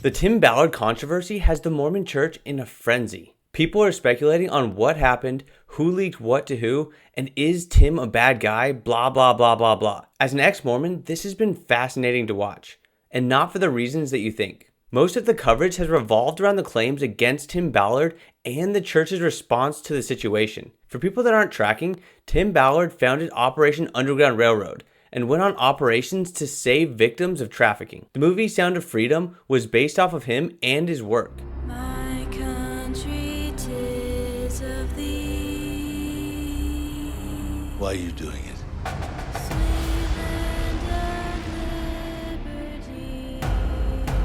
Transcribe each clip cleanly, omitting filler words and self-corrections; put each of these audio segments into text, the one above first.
The Tim Ballard controversy has the Mormon Church in a frenzy. People are speculating on what happened, who leaked what to who, and is Tim a bad guy, blah, blah, blah, blah, blah. As an ex-Mormon, this has been fascinating to watch, and not for the reasons that you think. Most of the coverage has revolved around the claims against Tim Ballard and the church's response to the situation. For people that aren't tracking, Tim Ballard founded Operation Underground Railroad and went on operations to save victims of trafficking. The movie Sound of Freedom was based off of him and his work. My country, 'tis of thee. Why are you doing it? Sweet land of liberty.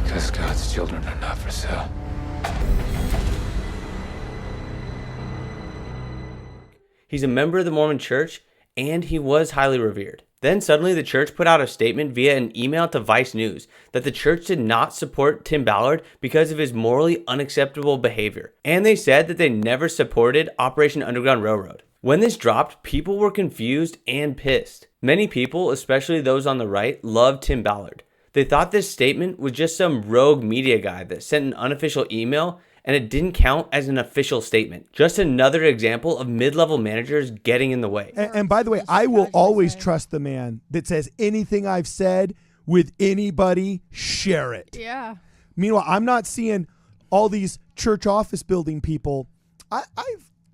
Because God's children are not for sale. He's a member of the Mormon Church, and he was highly revered. Then suddenly the church put out a statement via an email to Vice News that the church did not support Tim Ballard because of his morally unacceptable behavior. And they said that they never supported Operation Underground Railroad. When this dropped, people were confused and pissed. Many people, especially those on the right, loved Tim Ballard. They thought this statement was just some rogue media guy that sent an unofficial email, and it didn't count as an official statement. Just another example of mid-level managers getting in the way. And by the way, I will always trust the man that says anything I've said with anybody, share it. Yeah. Meanwhile, I'm not seeing all these church office building people.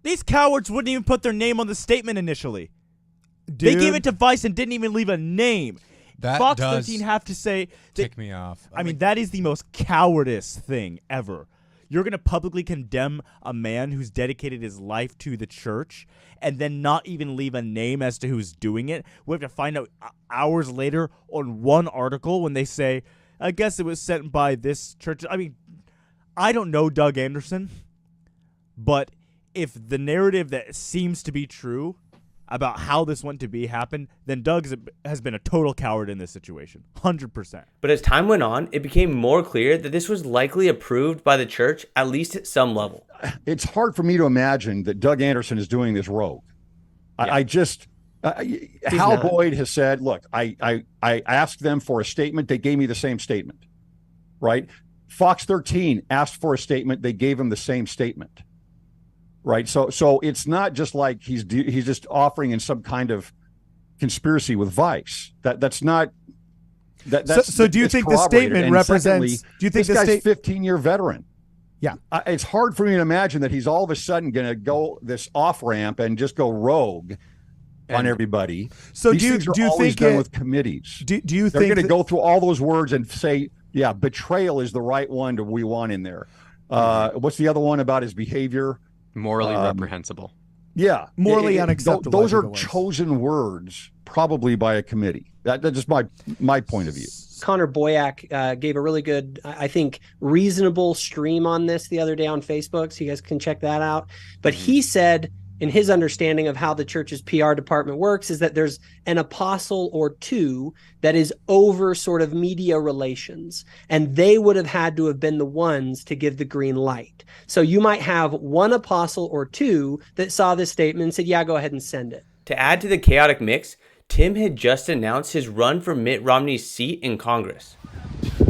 These cowards wouldn't even put their name on the statement initially. Dude, They gave it to Vice and didn't even leave a name. That Fox does 13 have to say... tick me off. I mean, that is the most cowardice thing ever. You're going to publicly condemn a man who's dedicated his life to the church and then not even leave a name as to who's doing it. We have to find out hours later on one article when they say, I guess it was sent by this church. I mean, I don't know Doug Anderson, but if the narrative that seems to be true about how this went to be happened, then Doug has been a total coward in this situation, 100%. But as time went on, it became more clear that this was likely approved by the church, at least at some level. It's hard for me to imagine that Doug Anderson is doing this rogue. Yeah. I just, Hal Boyd has said, look, I asked them for a statement. They gave me the same statement, right? Fox 13 asked for a statement. They gave him the same statement. Right. So it's not just like he's just offering in some kind of conspiracy with Vice. That's not that. So do you think the statement represents? Secondly, do you think this guy's 15-year veteran? Yeah. It's hard for me to imagine that he's all of a sudden going to go this off ramp and just go rogue on everybody. So These do things you are always think done with committees? Do you They're think going to go through all those words and say, yeah, betrayal is the right one we want in there. What's the other one about his behavior? Morally reprehensible. Yeah. Morally unacceptable. Those are chosen words, probably by a committee. That's just my point of view. Connor Boyack gave a really good, I think, reasonable stream on this the other day on Facebook, so you guys can check that out. But he said, in his understanding of how the church's PR department works, is that there's an apostle or two that is over sort of media relations, and they would have had to have been the ones to give the green light. So you might have one apostle or two that saw this statement and said, yeah, go ahead and send it. To add to the chaotic mix, Tim had just announced his run for Mitt Romney's seat in Congress.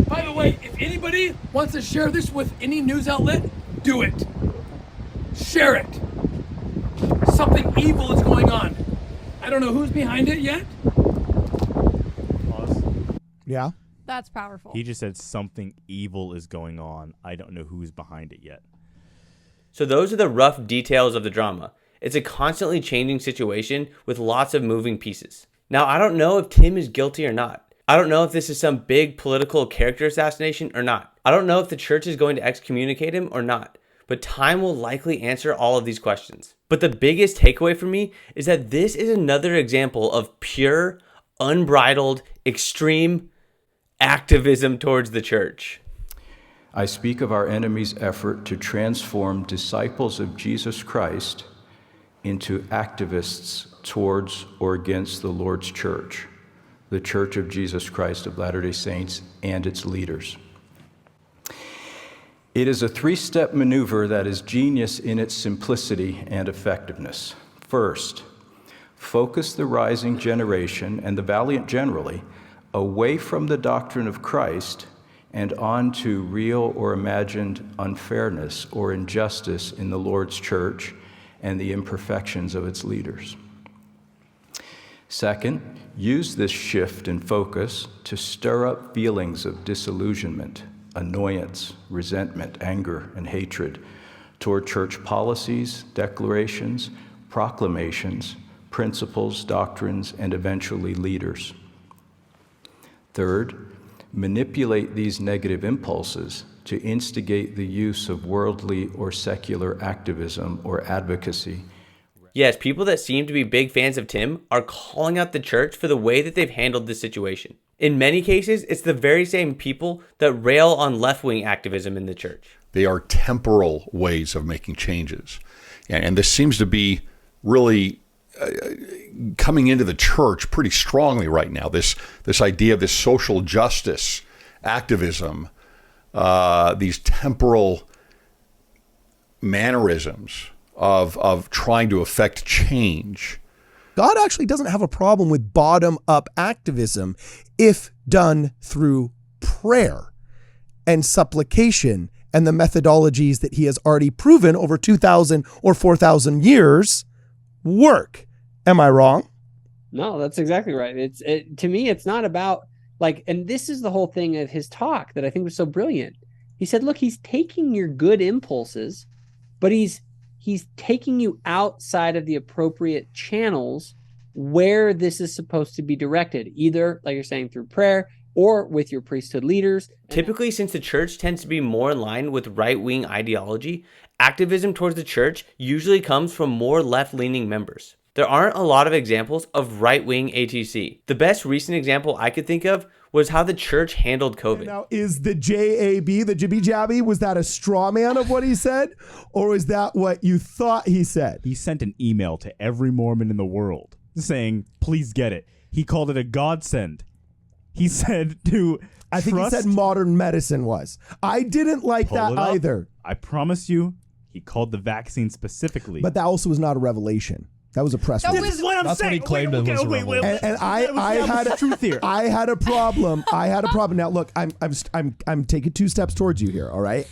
By the way, if anybody wants to share this with any news outlet, do it. Share it. Something evil is going on. I don't know who's behind it yet. Pause. Yeah. That's powerful. He just said something evil is going on. I don't know who's behind it yet. So those are the rough details of the drama. It's a constantly changing situation with lots of moving pieces. Now, I don't know if Tim is guilty or not. I don't know if this is some big political character assassination or not. I don't know if the church is going to excommunicate him or not. But time will likely answer all of these questions. But the biggest takeaway for me is that this is another example of pure, unbridled, extreme activism towards the church. I speak of our enemy's effort to transform disciples of Jesus Christ into activists towards or against the Lord's church, the Church of Jesus Christ of Latter-day Saints and its leaders. It is a three-step maneuver that is genius in its simplicity and effectiveness. First, focus the rising generation and the valiant generally away from the doctrine of Christ and on to real or imagined unfairness or injustice in the Lord's church and the imperfections of its leaders. Second, use this shift in focus to stir up feelings of disillusionment, annoyance, resentment, anger, and hatred toward church policies, declarations, proclamations, principles, doctrines, and eventually leaders. Third, manipulate these negative impulses to instigate the use of worldly or secular activism or advocacy. Yes, people that seem to be big fans of Tim are calling out the church for the way that they've handled this situation. In many cases, it's the very same people that rail on left-wing activism in the church. They are temporal ways of making changes. And this seems to be really coming into the church pretty strongly right now. This idea of this social justice activism, these temporal mannerisms of trying to affect change. God actually doesn't have a problem with bottom-up activism if done through prayer and supplication and the methodologies that he has already proven over 2,000 or 4,000 years work. Am I wrong? No, that's exactly right. To me, it's not about like, and this is the whole thing of his talk that I think was so brilliant. He said, look, he's taking your good impulses, but he's taking you outside of the appropriate channels where this is supposed to be directed, either, like you're saying, through prayer or with your priesthood leaders. Typically, since the church tends to be more in line with right-wing ideology, activism towards the church usually comes from more left-leaning members. There aren't a lot of examples of right-wing ATC. The best recent example I could think of was how the church handled COVID. Now, is the JAB, the Jibby Jabby, was that a straw man of what he said? Or is that what you thought he said? He sent an email to every Mormon in the world saying, please get it. He called it a godsend. He said I think he said modern medicine was. I didn't like that either. I promise you, he called the vaccine specifically. But that also was not a revelation. That was a press release. This is what I'm That's saying. what he claimed it was a revelation. And I had a truth here. I had a problem. Now look, I'm taking two steps towards you here. All right.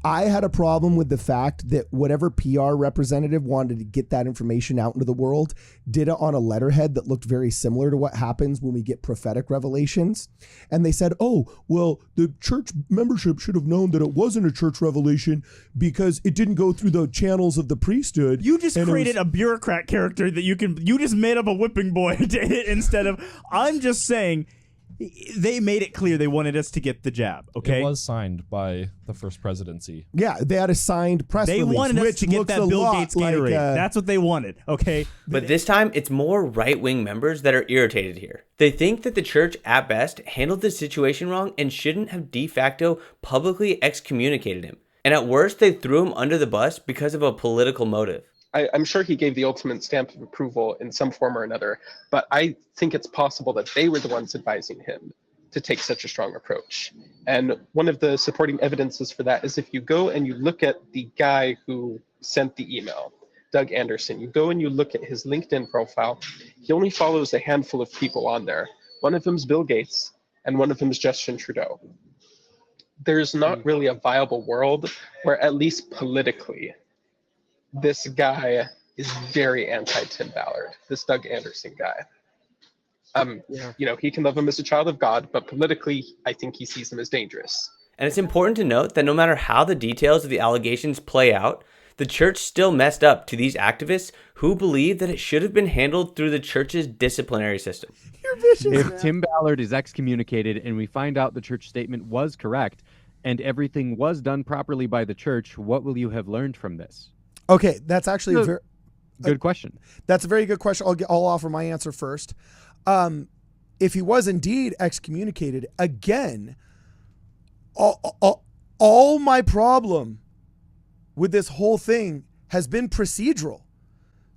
I had a problem with the fact that whatever PR representative wanted to get that information out into the world did it on a letterhead that looked very similar to what happens when we get prophetic revelations. And they said, oh, well, the church membership should have known that it wasn't a church revelation because it didn't go through the channels of the priesthood. You just created a bureaucrat character that you just made up a whipping boy instead of, I'm just saying, they made it clear they wanted us to get the jab, okay? It was signed by the first presidency. Yeah, they had a signed press release. They wanted us to get that Bill Gates Gatorade. Like, that's what they wanted, okay? But this time, it's more right-wing members that are irritated here. They think that the church, at best, handled the situation wrong and shouldn't have de facto publicly excommunicated him. And at worst, they threw him under the bus because of a political motive. I'm sure he gave the ultimate stamp of approval in some form or another, but I think it's possible that they were the ones advising him to take such a strong approach. And one of the supporting evidences for that is if you go and you look at the guy who sent the email, Doug Anderson, you go and you look at his LinkedIn profile, he only follows a handful of people on there. One of them is Bill Gates, and one of them is Justin Trudeau. There's not really a viable world where, at least politically, this guy is very anti-Tim Ballard, this Doug Anderson guy. You know, he can love him as a child of God, but politically, I think he sees him as dangerous. And it's important to note that no matter how the details of the allegations play out, the church still messed up to these activists who believe that it should have been handled through the church's disciplinary system. You're vicious, If man. Tim Ballard is excommunicated and we find out the church statement was correct and everything was done properly by the church, what will you have learned from this? Okay, that's actually a very good question. That's a very good question. I'll offer my answer first. If he was indeed excommunicated, again, all my problem with this whole thing has been procedural.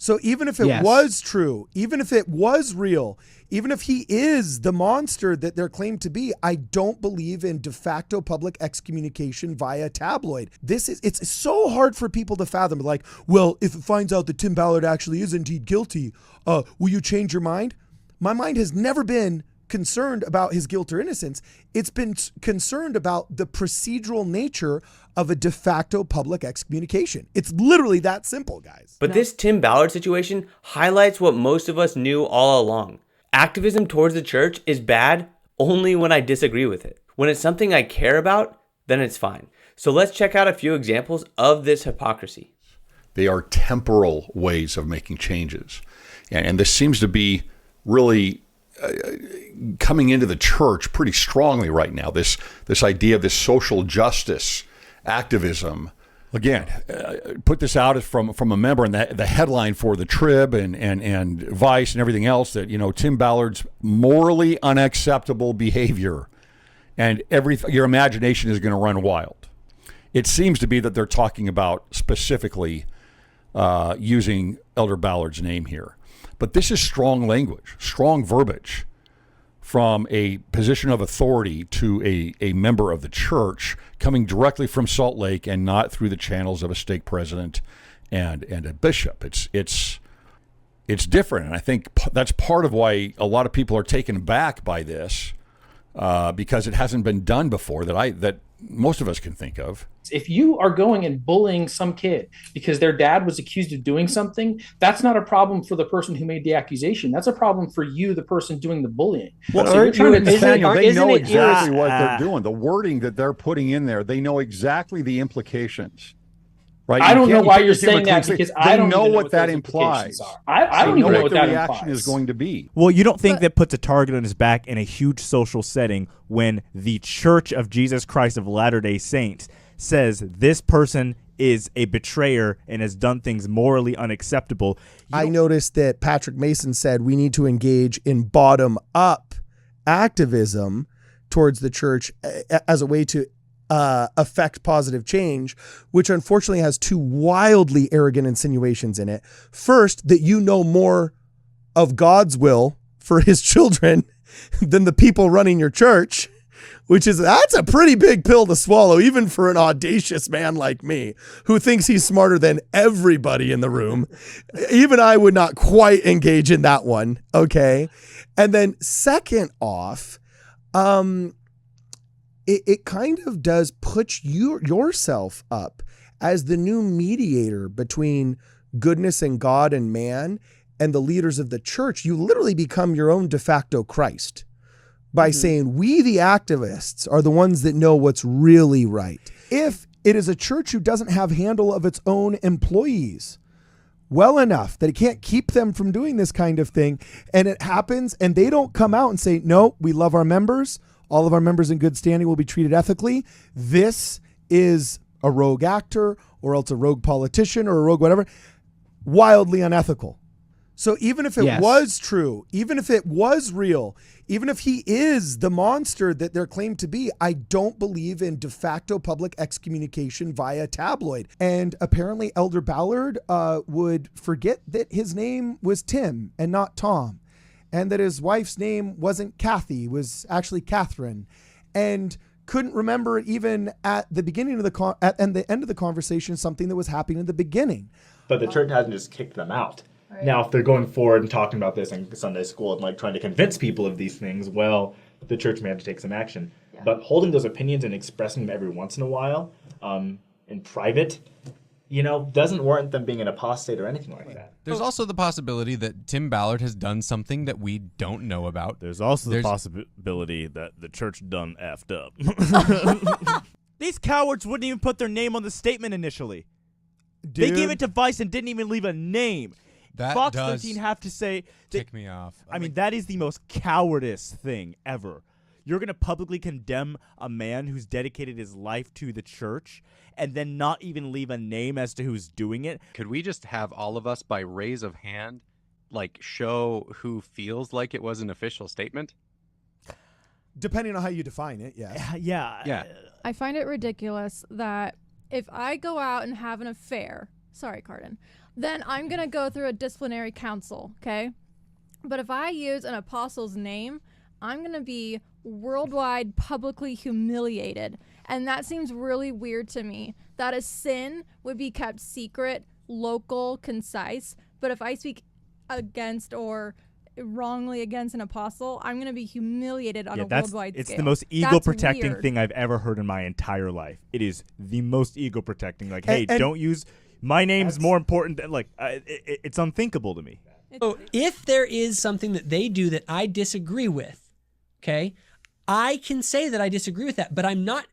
So even if it was true, even if it was real, even if he is the monster that they're claimed to be, I don't believe in de facto public excommunication via tabloid. It's so hard for people to fathom. Like, well, if it finds out that Tim Ballard actually is indeed guilty, will you change your mind? My mind has never been concerned about his guilt or innocence. It's been concerned about the procedural nature of a de facto public excommunication. It's literally that simple, guys. But this Tim Ballard situation highlights what most of us knew all along. Activism towards the church is bad only when I disagree with it. When it's something I care about, then it's fine. So let's check out a few examples of this hypocrisy. They are temporal ways of making changes. And this seems to be really coming into the church pretty strongly right now. This idea of this social justice activism. Again, put this out as from a member, and the headline for the Trib and Vice and everything else that, Tim Ballard's morally unacceptable behavior, and your imagination is going to run wild. It seems to be that they're talking about specifically using Elder Ballard's name here. But this is strong language, strong verbiage from a position of authority to a member of the church, coming directly from Salt Lake and not through the channels of a stake president and a bishop. It's different, and I think that's part of why a lot of people are taken aback by this, because it hasn't been done before that most of us can think of. If you are going and bullying some kid because their dad was accused of doing something, that's not a problem for the person who made the accusation. That's a problem for you, the person doing the bullying. Well, so you're trying to Nathaniel, they know exactly what they're doing. The wording that they're putting in there, they know exactly the implications. Right? I don't know why you're saying that, because I don't know even know what that implies. I don't even know what the that reaction implies. is going to be. Well, you don't think that puts a target on his back in a huge social setting when the Church of Jesus Christ of Latter-day Saints says this person is a betrayer and has done things morally unacceptable. I noticed that Patrick Mason said we need to engage in bottom-up activism towards the church as a way to affect positive change, which unfortunately has two wildly arrogant insinuations in it. First, that you know more of God's will for his children than the people running your church, that's a pretty big pill to swallow, even for an audacious man like me, who thinks he's smarter than everybody in the room. Even I would not quite engage in that one. Okay. And then second off, it kind of does put yourself up as the new mediator between goodness and God and man and the leaders of the church. You literally become your own de facto Christ by saying we, the activists, are the ones that know what's really right. If it is a church who doesn't have handle of its own employees well enough that it can't keep them from doing this kind of thing, and it happens and they don't come out and say, no, we love our members, all of our members in good standing will be treated ethically, this is a rogue actor or else a rogue politician or a rogue whatever, wildly unethical. So even if it was true, even if it was real, even if he is the monster that they're claimed to be, I don't believe in de facto public excommunication via tabloid. And apparently Elder Ballard would forget that his name was Tim and not Tom, and that his wife's name wasn't Kathy, was actually Catherine, and couldn't remember even at the beginning of at the end of the conversation something that was happening in the beginning. But the church hasn't just kicked them out. Right. Now, if they're going forward and talking about this in Sunday school and trying to convince people of these things, well, the church may have to take some action. Yeah. But holding those opinions and expressing them every once in a while in private, doesn't warrant them being an apostate or anything like that. There's also the possibility that Tim Ballard has done something that we don't know about. There's also the possibility that the church done effed up. These cowards wouldn't even put their name on the statement initially. Dude. They gave it to Vice and didn't even leave a name. That Fox does 13 have to say... tick me off. I mean, that is the most cowardice thing ever. You're going to publicly condemn a man who's dedicated his life to the church and then not even leave a name as to who's doing it? Could we just have all of us, by raise of hand, show who feels like it was an official statement? Depending on how you define it, yes. Yeah. I find it ridiculous that if I go out and have an affair, sorry, Cardin, then I'm going to go through a disciplinary council, okay? But if I use an apostle's name, I'm going to be worldwide publicly humiliated. And that seems really weird to me, that a sin would be kept secret, local, concise. But if I speak against or wrongly against an apostle, I'm going to be humiliated on a worldwide scale. It's the most ego-protecting thing I've ever heard in my entire life. It is the most ego-protecting. Like, hey, don't use my name's more important than it's unthinkable to me. So if there is something that they do that I disagree with, okay, I can say that I disagree with that, but I'm not.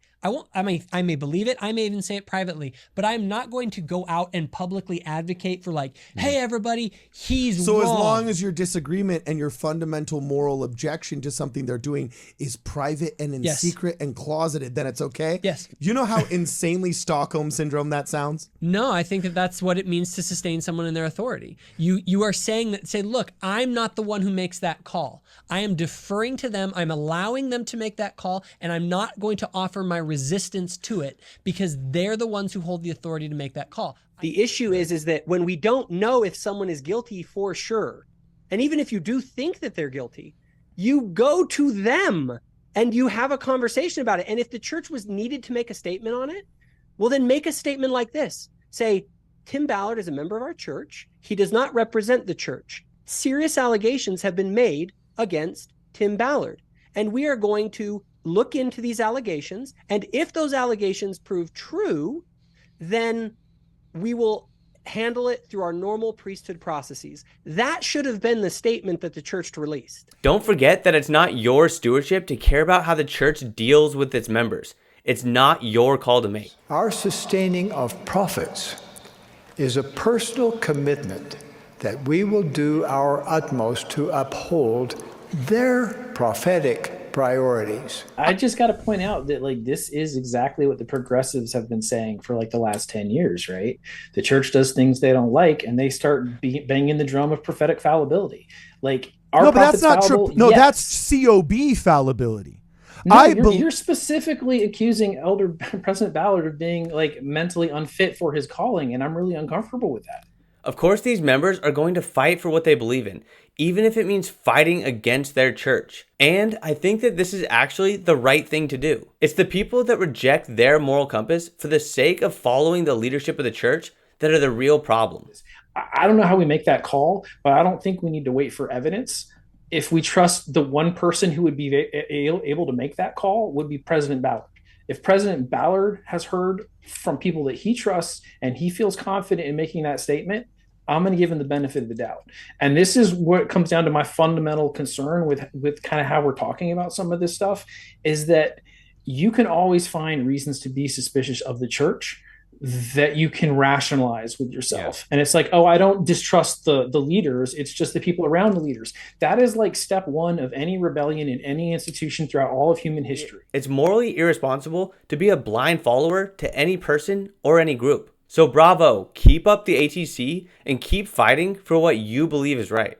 I may believe it. I may even say it privately, but I'm not going to go out and publicly advocate for hey, everybody, he's so wrong. As long as your disagreement and your fundamental moral objection to something they're doing is private and in secret and closeted, then it's okay? Yes. You know how insanely Stockholm Syndrome that sounds? No, I think that that's what it means to sustain someone in their authority. You are saying that, look, I'm not the one who makes that call. I am deferring to them. I'm allowing them to make that call, and I'm not going to offer my resistance to it because they're the ones who hold the authority to make that call. The issue is that when we don't know if someone is guilty for sure, and even if you do think that they're guilty, you go to them and you have a conversation about it. And if the church was needed to make a statement on it, well, then make a statement like this. Say, Tim Ballard is a member of our church. He does not represent the church. Serious allegations have been made against Tim Ballard, and we are going to look into these allegations, and if those allegations prove true, then we will handle it through our normal priesthood processes. That should have been the statement that the church released. Don't forget that it's not your stewardship to care about how the church deals with its members. It's not your call to make. Our sustaining of prophets is a personal commitment that we will do our utmost to uphold their prophetic priorities. I just got to point out that this is exactly what the progressives have been saying for the last 10 years, right? The church does things they don't like and they start banging the drum of prophetic fallibility. No, but that's not true. No, that's COB fallibility. No, you're specifically accusing President Ballard of being mentally unfit for his calling, and I'm really uncomfortable with that. Of course, these members are going to fight for what they believe in, even if it means fighting against their church. And I think that this is actually the right thing to do. It's the people that reject their moral compass for the sake of following the leadership of the church that are the real problem. I don't know how we make that call, but I don't think we need to wait for evidence. If we trust the one person who would be able to make that call would be President Ballard. If President Ballard has heard from people that he trusts and he feels confident in making that statement, I'm going to give him the benefit of the doubt. And this is what comes down to my fundamental concern with kind of how we're talking about some of this stuff, is that you can always find reasons to be suspicious of the church that you can rationalize with yourself. Yeah. And it's I don't distrust the leaders. It's just the people around the leaders. That is step one of any rebellion in any institution throughout all of human history. It's morally irresponsible to be a blind follower to any person or any group. So bravo, keep up the ATC and keep fighting for what you believe is right.